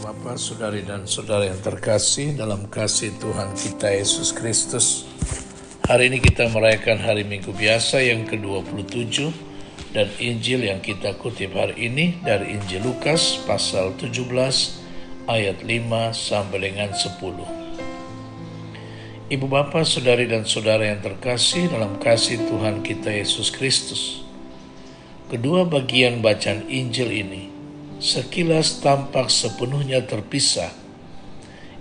Bapak, saudari dan saudara yang terkasih dalam kasih Tuhan kita Yesus Kristus. Hari ini kita merayakan hari Minggu Biasa yang ke-27 dan Injil yang kita kutip hari ini dari Injil Lukas pasal 17 ayat 5 sampai dengan 10. Ibu bapak, saudari dan saudara yang terkasih dalam kasih Tuhan kita Yesus Kristus. Kedua bagian bacaan Injil ini sekilas tampak sepenuhnya terpisah.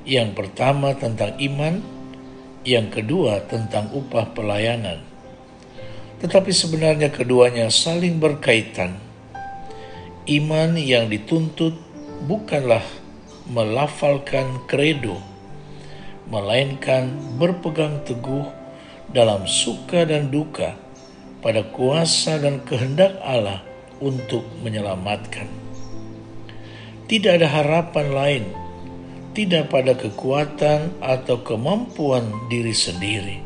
Yang pertama tentang iman, yang kedua tentang upah pelayanan. Tetapi sebenarnya keduanya saling berkaitan. Iman yang dituntut bukanlah melafalkan kredo, melainkan berpegang teguh dalam suka dan duka pada kuasa dan kehendak Allah untuk menyelamatkan. Tidak ada harapan lain, tidak pada kekuatan atau kemampuan diri sendiri.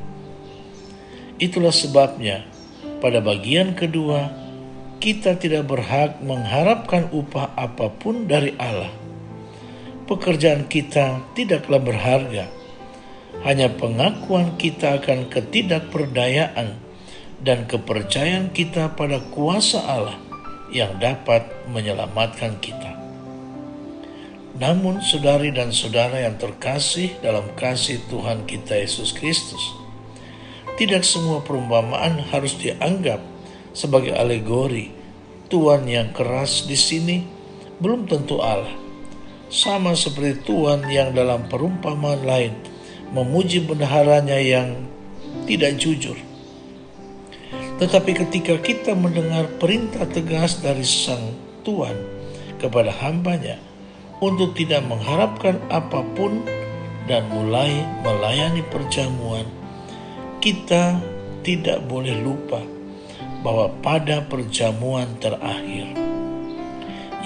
Itulah sebabnya pada bagian kedua kita tidak berhak mengharapkan upah apapun dari Allah. Pekerjaan kita tidaklah berharga, hanya pengakuan kita akan ketidakberdayaan dan kepercayaan kita pada kuasa Allah yang dapat menyelamatkan kita. Namun saudari dan saudara yang terkasih dalam kasih Tuhan kita Yesus Kristus, tidak semua perumpamaan harus dianggap sebagai alegori. Tuhan yang keras di sini belum tentu Allah. Sama seperti Tuhan yang dalam perumpamaan lain memuji bendaharanya yang tidak jujur. Tetapi ketika kita mendengar perintah tegas dari Sang Tuhan kepada hambanya untuk tidak mengharapkan apapun dan mulai melayani perjamuan, kita tidak boleh lupa bahwa pada perjamuan terakhir,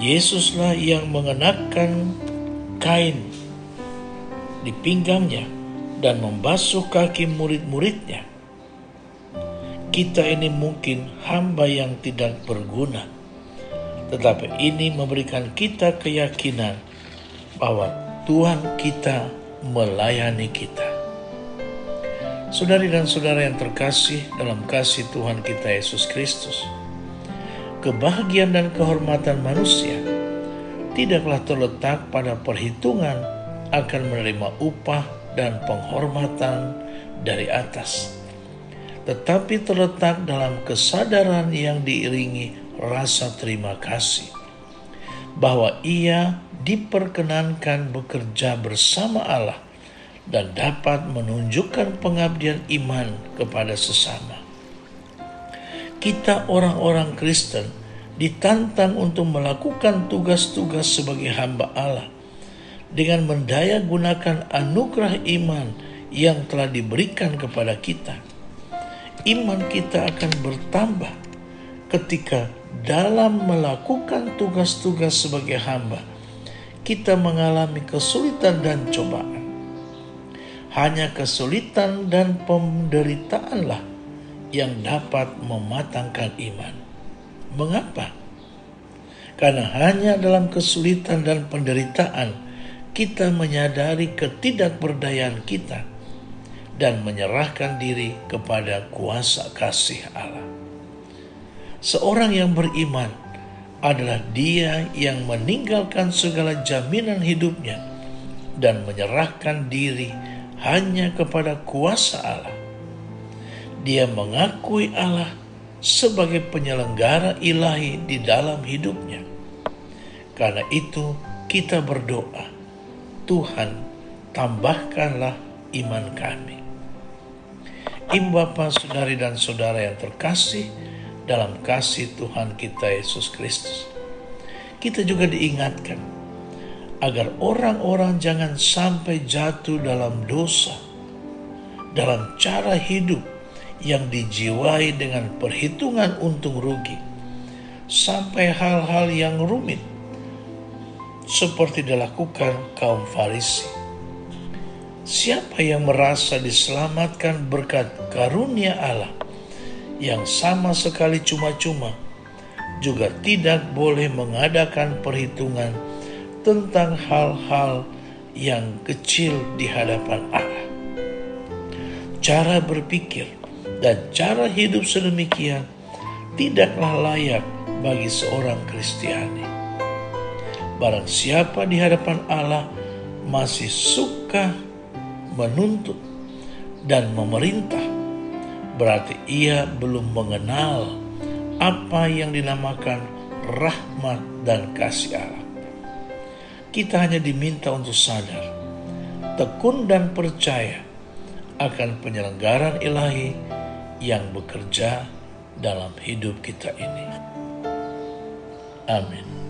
Yesuslah yang mengenakan kain di pinggangnya dan membasuh kaki murid-muridnya. Kita ini mungkin hamba yang tidak berguna, tetapi ini memberikan kita keyakinan bahwa Tuhan kita melayani kita. Saudari dan saudara yang terkasih dalam kasih Tuhan kita Yesus Kristus, kebahagiaan dan kehormatan manusia tidaklah terletak pada perhitungan akan menerima upah dan penghormatan dari atas, tetapi terletak dalam kesadaran yang diiringi rasa terima kasih bahwa ia diperkenankan bekerja bersama Allah dan dapat menunjukkan pengabdian iman kepada sesama. Kita orang-orang Kristen ditantang untuk melakukan tugas-tugas sebagai hamba Allah dengan mendaya gunakan anugerah iman yang telah diberikan kepada kita. Iman kita akan bertambah ketika dalam melakukan tugas-tugas sebagai hamba kita mengalami kesulitan dan cobaan. Hanya kesulitan dan penderitaanlah yang dapat mematangkan iman. Mengapa? Karena hanya dalam kesulitan dan penderitaan kita menyadari ketidakberdayaan kita dan menyerahkan diri kepada kuasa kasih Allah. Seorang yang beriman adalah dia yang meninggalkan segala jaminan hidupnya dan menyerahkan diri hanya kepada kuasa Allah. Dia mengakui Allah sebagai penyelenggara ilahi di dalam hidupnya. Karena itu kita berdoa, Tuhan, tambahkanlah iman kami. Ibu bapak, saudari dan saudara yang terkasih dalam kasih Tuhan kita Yesus Kristus, kita juga diingatkan agar orang-orang jangan sampai jatuh dalam dosa, dalam cara hidup yang dijiwai dengan perhitungan untung rugi, sampai hal-hal yang rumit seperti dilakukan kaum Farisi. Siapa yang merasa diselamatkan berkat karunia Allah yang sama sekali cuma-cuma juga tidak boleh mengadakan perhitungan tentang hal-hal yang kecil di hadapan Allah. Cara berpikir dan cara hidup sedemikian tidaklah layak bagi seorang Kristiani. Barang siapa di hadapan Allah masih suka menuntut dan memerintah, berarti ia belum mengenal apa yang dinamakan rahmat dan kasih Allah. Kita hanya diminta untuk sadar, tekun dan percaya akan penyelenggaraan ilahi yang bekerja dalam hidup kita ini. Amin.